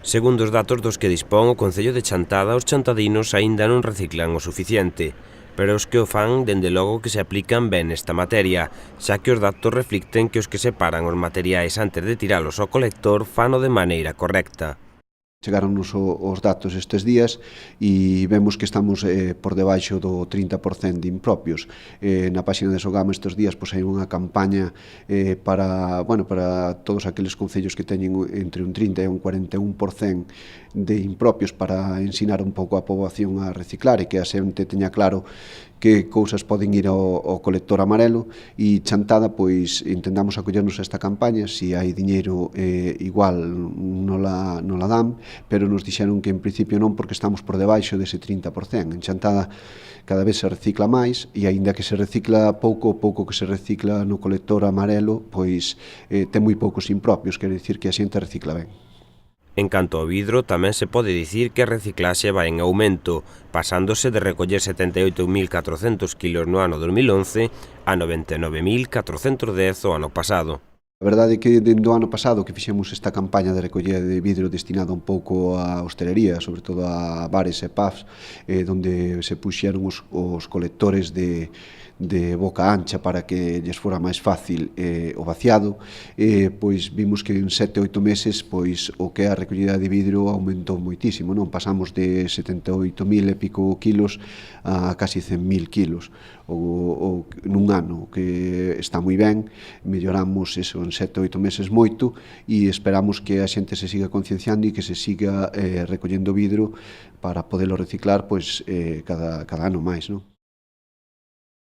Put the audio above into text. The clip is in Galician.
Segundo os datos dos que dispón o Concello de Chantada, os chantadinos aínda non reciclan o suficiente, pero os que o fan, dende logo que se aplican ben nesta materia, xa que os datos reflicten que os que separan os materiais antes de tiralos ao colector fano de maneira correcta. Chegaronnos os datos estes días e vemos que estamos por debaixo do 30% de impropios. Na páxina de Sogama estes días hai unha campaña para todos aqueles concellos que teñen entre un 30 e un 41% de impropios, para ensinar un pouco a poboación a reciclar e que a xente teña claro que cousas poden ir ao colector amarelo. E Chantada, pois, intentamos acollernos a esta campaña. Se hai diñeiro, igual nola dan, pero nos dixeron que en principio non, porque estamos por debaixo dese 30%. En Chantada cada vez se recicla máis, e aínda que se recicla pouco, o pouco que se recicla no colector amarelo, pois ten moi poucos impropios, quere dicir que a xente recicla ben. En canto ao vidro, tamén se pode dicir que a reciclaxe vai en aumento, pasándose de recoller 78.400 kilos no ano 2011 a 99.410 o ano pasado. A verdade é que dende o ano pasado que fixemos esta campaña de recollida de vidro destinada un pouco á hostelería, sobre todo a bares e pubs, onde se puxeron os colectores de boca ancha para que lles fora máis fácil o vaciado, pois vimos que en 7-8 meses pois o que é a recollida de vidro aumentou moitísimo, non? Pasamos de 78.000 e pico kilos a casi 100.000 kilos nun ano, que está moi ben. Melloramos eso en 7-8 meses moito, e esperamos que a xente se siga concienciando e que se siga recollendo vidro para podelo reciclar pois cada ano máis, non?